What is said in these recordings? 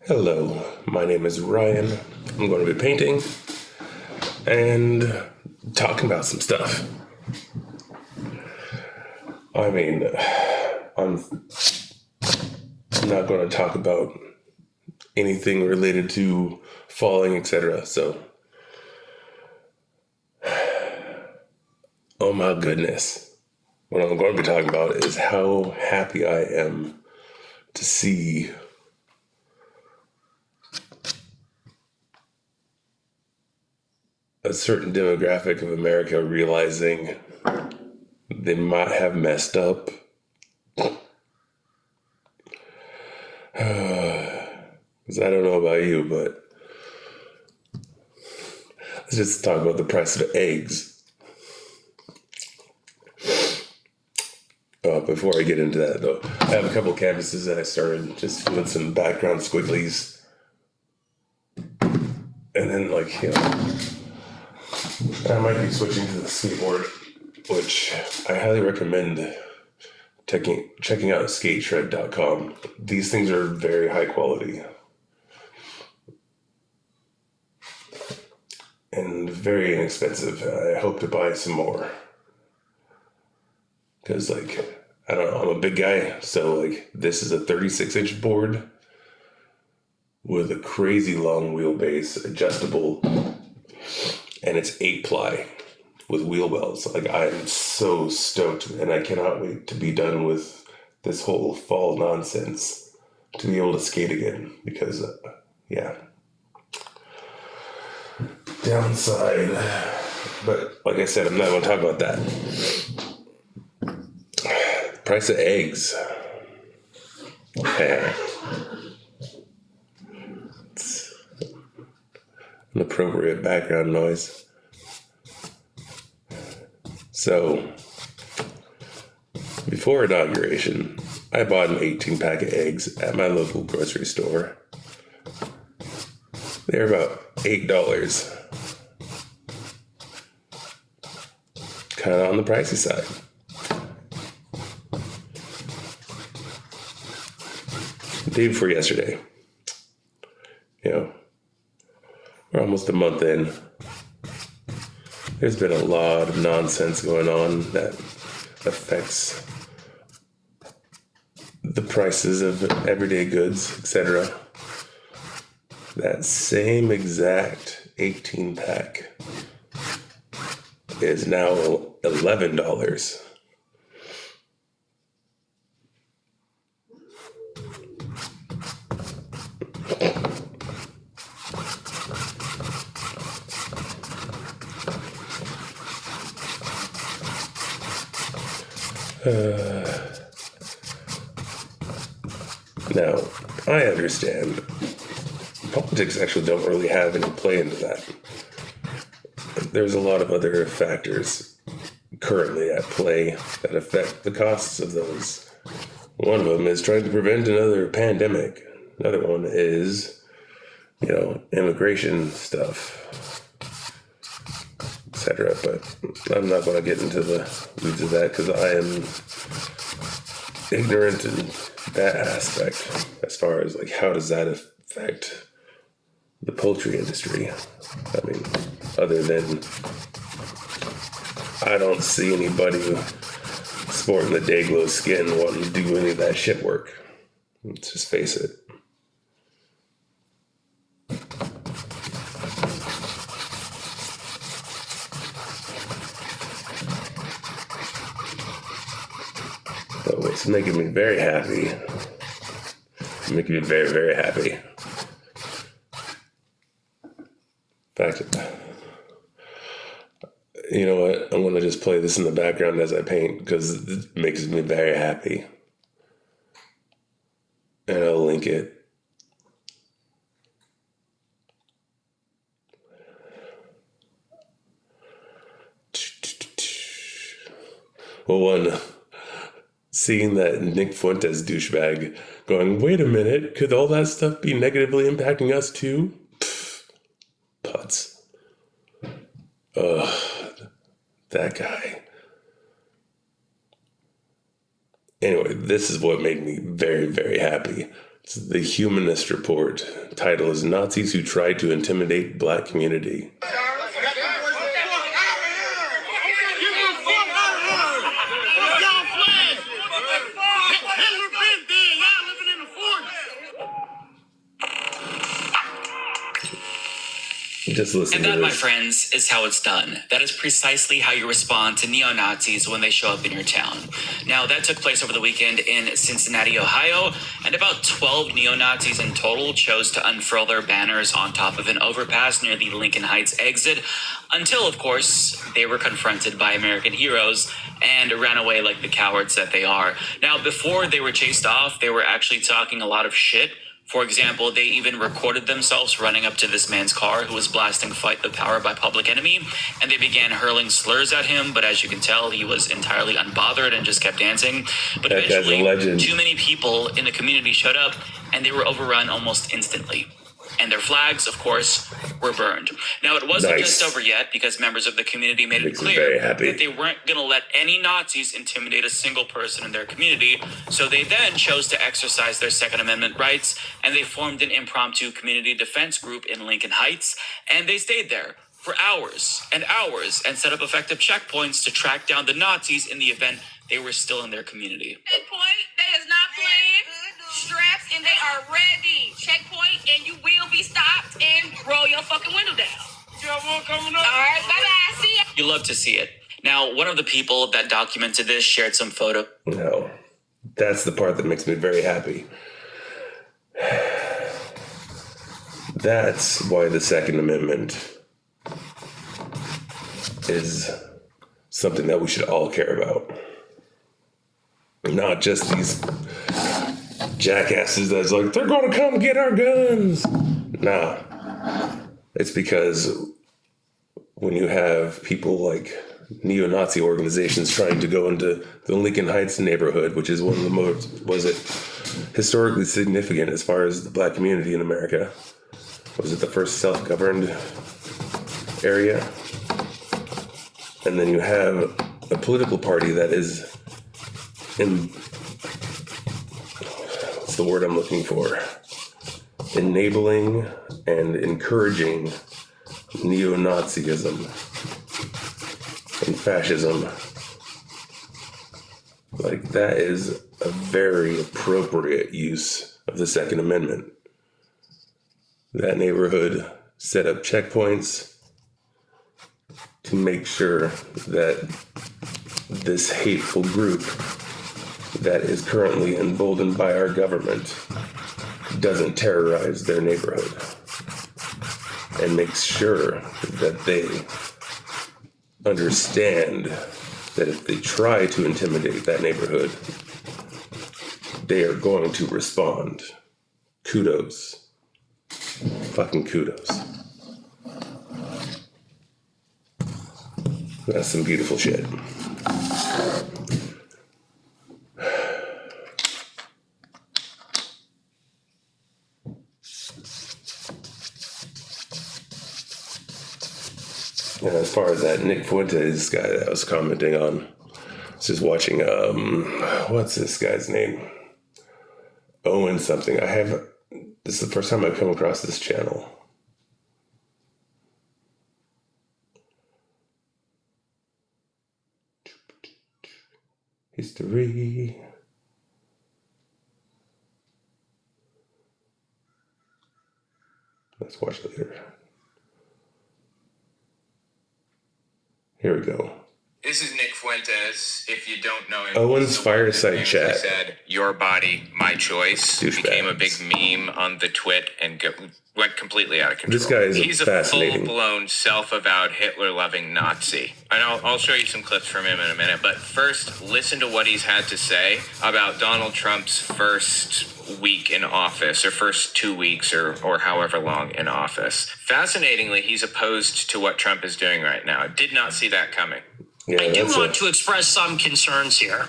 Hello, my name is Ryan. I'm going to be painting and talking about some stuff. I mean, I'm not going to talk about anything related to falling, etc. So, oh my goodness. What I'm going to be talking about is how happy I am to see a certain demographic of America realizing they might have messed up. Because I don't know about you, but let's just talk about the price of eggs. Before I get into that, though, I have a couple canvases that I started just doing some background squigglies. And then, I might be switching to the skateboard, which I highly recommend checking out skateshred.com. These things are very high quality and very inexpensive. I hope to buy some more because, I don't know, I'm a big guy, so this is a 36-inch board with a crazy long wheelbase, adjustable, and it's 8-ply with wheel wells. I'm so stoked, and I cannot wait to be done with this whole fall nonsense to be able to skate again, because, downside. But like I said, I'm not going to talk about that. Price of eggs. It's an appropriate background noise. So, before inauguration, I bought an 18-pack of eggs at my local grocery store. They're about $8. Kind of on the pricey side. The day before yesterday, we're almost a month in. There's been a lot of nonsense going on that affects the prices of everyday goods, etc. That same exact 18-pack is now $11. Now, I understand politics actually don't really have any play into that. There's a lot of other factors currently at play that affect the costs of those. One of them is trying to prevent another pandemic. Another one is, immigration stuff, etc. But I'm not going to get into the weeds of that because I am ignorant in that aspect as far as how does that affect the poultry industry. I mean, other than I don't see anybody sporting the Dayglow skin wanting to do any of that shit work. Let's just face it. Oh, it's making me very happy. Making me very, very happy. In fact, you know what? I'm going to just play this in the background as I paint because it makes me very happy. And I'll link it. Well, seeing that Nick Fuentes douchebag going, wait a minute, could all that stuff be negatively impacting us too? Putz. Ugh, that guy. Anyway, this is what made me very, very happy. It's the Humanist Report. Title is Nazis Who Tried to Intimidate Black Community. Just listen and to that, this. my friends, is how it's done. That is precisely how you respond to neo-Nazis when they show up in your town. Now, that took place over the weekend in Cincinnati, Ohio, and about 12 neo-Nazis in total chose to unfurl their banners on top of an overpass near the Lincoln Heights exit until, of course, they were confronted by American heroes and ran away like the cowards that they are. Now, before they were chased off, they were actually talking a lot of shit. For example, they even recorded themselves running up to this man's car who was blasting Fight the Power by Public Enemy, and they began hurling slurs at him, but as you can tell, he was entirely unbothered and just kept dancing. But that eventually, too many people in the community showed up, and they were overrun almost instantly. And their flags, of course, were burned. Now, it wasn't just over yet because members of the community made it clear that they weren't going to let any Nazis intimidate a single person in their community. So they then chose to exercise their Second Amendment rights, and they formed an impromptu community defense group in Lincoln Heights, and they stayed there for hours and hours and set up effective checkpoints to track down the Nazis in the event they were still in their community. Checkpoint, they is not playing. Straps and they are ready. Checkpoint and you will be stopped and roll your fucking window down. You got one coming up? All right, bye-bye. See ya. You love to see it. Now, one of the people that documented this shared some photo. No, that's the part that makes me very happy. That's why the Second Amendment is something that we should all care about. Not just these jackasses that's like, they're going to come get our guns. Nah. It's because when you have people like neo-Nazi organizations trying to go into the Lincoln Heights neighborhood, which is one of the most, historically significant as far as the black community in America. Was it the first self-governed area? And then you have a political party that is what's the word I'm looking for? Enabling and encouraging neo-Nazism and fascism. Like, that is a very appropriate use of the Second Amendment. That neighborhood set up checkpoints to make sure that this hateful group that is currently emboldened by our government doesn't terrorize their neighborhood, and makes sure that they understand that if they try to intimidate that neighborhood, they are going to respond. Kudos. Fucking kudos. That's some beautiful shit. And as far as that Nick Fuentes guy that I was commenting on, I was just watching, what's this guy's name? Owen something. This is the first time I've come across this channel. History. Let's watch later. Here we go. This is Nick Fuentes. If you don't know him, Owen's Fireside Chat. Said, "Your body, my choice." Became a big meme on the twit and went completely out of control. This guy is He's fascinating. a full-blown, self-avowed Hitler-loving Nazi. And I'll show you some clips from him in a minute. But first, listen to what he's had to say about Donald Trump's first week in office, or first 2 weeks, or however long in office. Fascinatingly, he's opposed to what Trump is doing right now. Did not see that coming. Yeah, I do want to express some concerns here.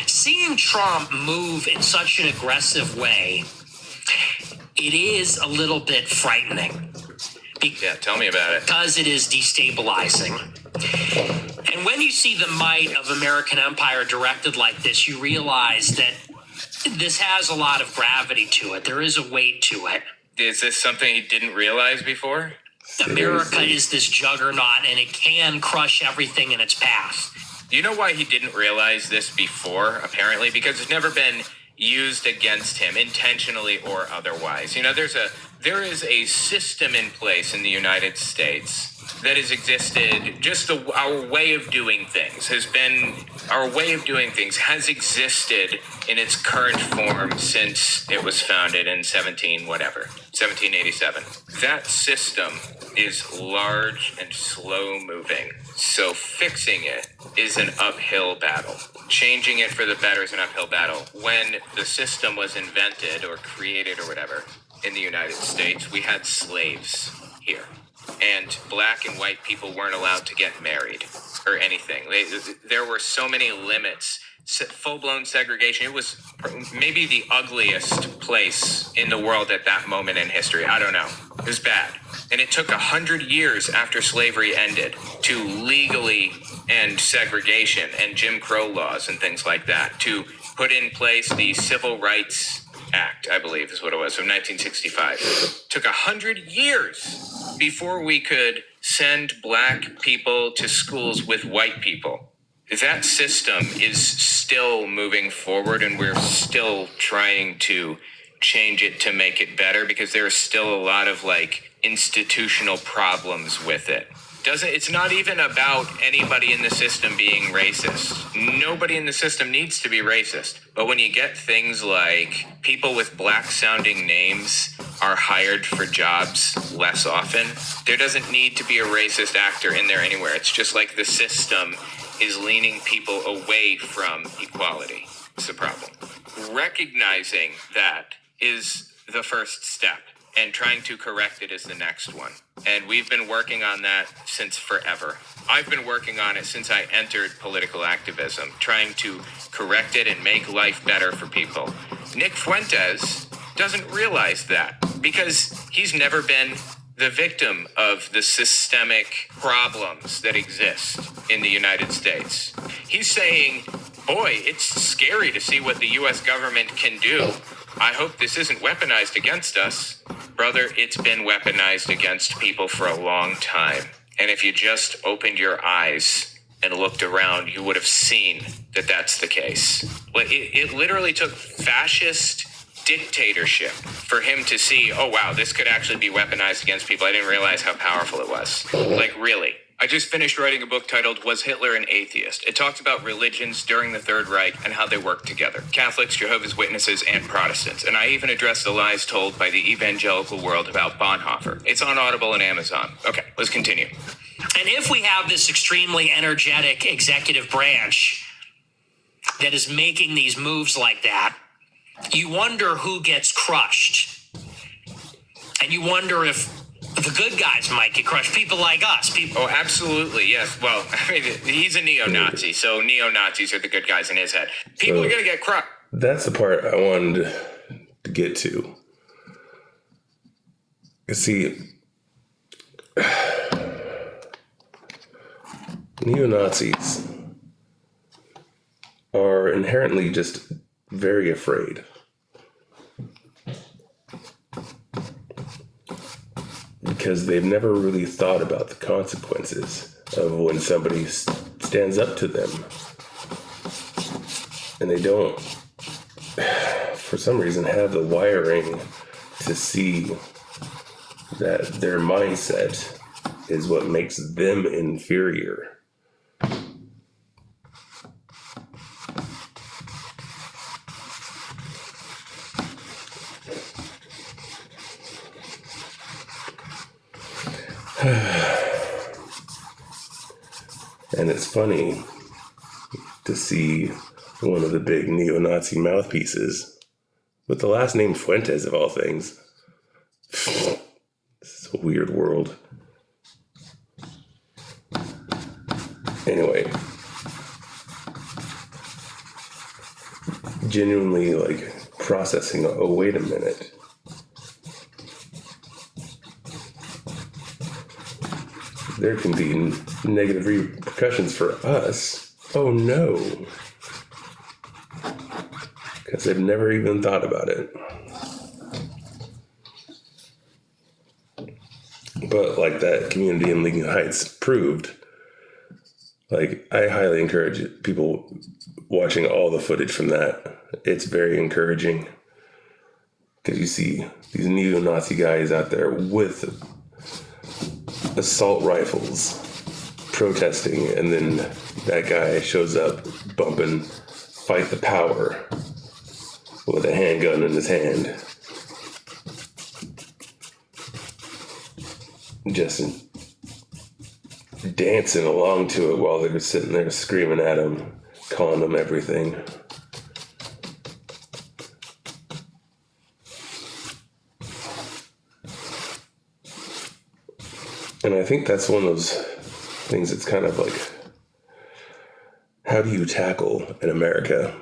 Seeing Trump move in such an aggressive way, it is a little bit frightening. Yeah, tell me about it. Because it is destabilizing. And when you see the might of American empire directed like this, you realize that this has a lot of gravity to it. There is a weight to it. Is this something he didn't realize before? America is this juggernaut, and it can crush everything in its path. You know why he didn't realize this before, apparently? Because it's never been used against him, intentionally or otherwise. You know, there is a system in place in the United States that has existed. Just our way of doing things has existed in its current form since it was founded in 1787. That system is large and slow moving, so fixing it is an uphill battle. Changing it for the better is an uphill battle. When the system was invented or created or whatever in the United States, we had slaves here. And black and white people weren't allowed to get married or anything. There were so many limits, full-blown segregation. It was maybe the ugliest place in the world at that moment in history. I don't know. It was bad. And it took 100 years after slavery ended to legally end segregation and Jim Crow laws and things like that, to put in place the Civil Rights Act, I believe is what it was, from 1965. It took 100 years before we could send black people to schools with white people. That system is still moving forward, and we're still trying to change it to make it better, because there are still a lot of institutional problems with it. It's not even about anybody in the system being racist. Nobody in the system needs to be racist. But when you get things like people with black sounding names are hired for jobs less often, there doesn't need to be a racist actor in there anywhere. It's just like the system is leaning people away from equality. It's the problem. Recognizing that is the first step, and trying to correct it is the next one. And we've been working on that since forever. I've been working on it since I entered political activism, trying to correct it and make life better for people. Nick Fuentes doesn't realize that, because he's never been the victim of the systemic problems that exist in the United States. He's saying, boy, it's scary to see what the U.S. government can do. I hope this isn't weaponized against us. Brother, it's been weaponized against people for a long time. And if you just opened your eyes and looked around, you would have seen that that's the case. It literally took fascist dictatorship for him to see, oh wow, this could actually be weaponized against people. I didn't realize how powerful it was. Really. I just finished writing a book titled Was Hitler an Atheist? It talks about religions during the Third Reich and how they work together. Catholics, Jehovah's Witnesses, and Protestants. And I even address the lies told by the evangelical world about Bonhoeffer. It's on Audible and Amazon. Okay, let's continue. And if we have this extremely energetic executive branch that is making these moves like that, you wonder who gets crushed. And you wonder if the good guys might get crushed, people like us. Oh, absolutely, yes. Well, I mean, he's a neo-Nazi, so neo-Nazis are the good guys in his head. People are going to get crushed. That's the part I wanted to get to. You see, neo-Nazis are inherently just very afraid. Because they've never really thought about the consequences of when somebody stands up to them. And they don't, for some reason, have the wiring to see that their mindset is what makes them inferior. And it's funny to see one of the big neo-Nazi mouthpieces with the last name Fuentes, of all things. It's a weird world. Anyway, genuinely processing, oh, wait a minute. There can be negative repercussions for us. Oh no. Because because they've never even thought about it. But like that community in Lincoln Heights proved, like, I highly encourage people watching all the footage from that. It's very encouraging because you see these neo-Nazi guys out there with assault rifles protesting, and then that guy shows up bumping "Fight the Power" with a handgun in his hand. Just dancing along to it while they're sitting there screaming at him, calling him everything. And I think that's one of those things that's kind of like, how do you tackle in America?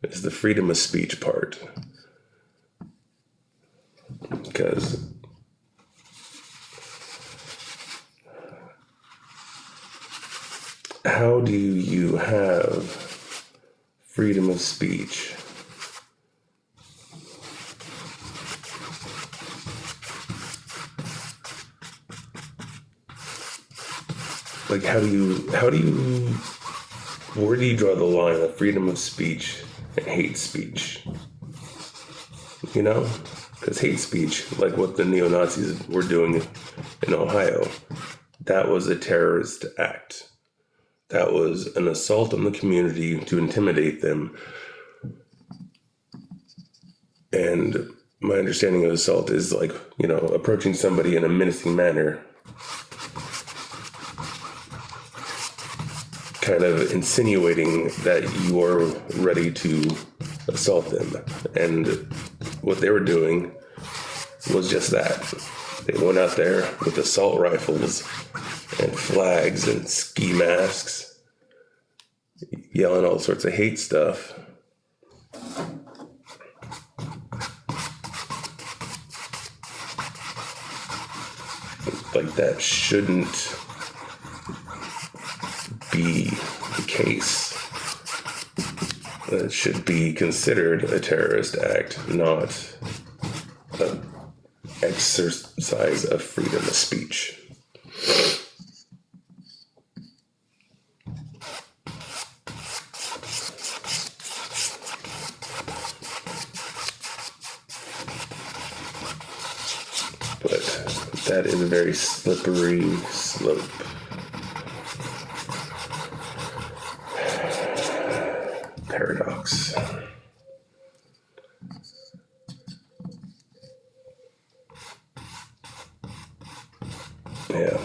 It's the freedom of speech part. Because how do you have freedom of speech like where do you draw the line of freedom of speech and hate speech? You know, because hate speech, like what the neo-Nazis were doing in Ohio, that was a terrorist act. That was an assault on the community to intimidate them. And my understanding of assault is like, you know, approaching somebody in a menacing manner, kind of insinuating that you are ready to assault them. And what they were doing was just that. They went out there with assault rifles and flags and ski masks, yelling all sorts of hate stuff. Like, that shouldn't be the case. That should be considered a terrorist act, not an exercise of freedom of speech. But that is a very slippery slope. Paradox. Yeah.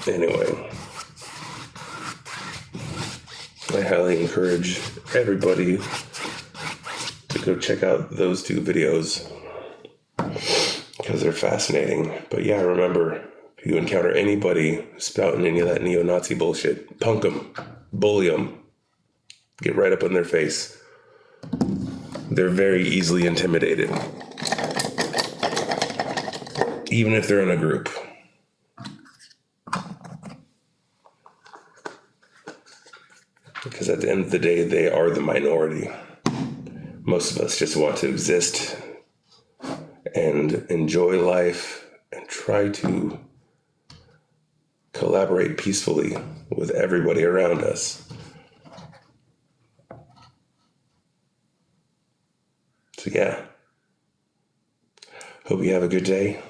Anyway, I highly encourage everybody to go check out those two videos because they're fascinating. But yeah, remember, if you encounter anybody spouting any of that neo-Nazi bullshit, punk them, bully them, get right up in their face. They're very easily intimidated, even if they're in a group. Because at the end of the day, they are the minority. Most of us just want to exist and enjoy life and try to collaborate peacefully with everybody around us. So yeah, hope you have a good day.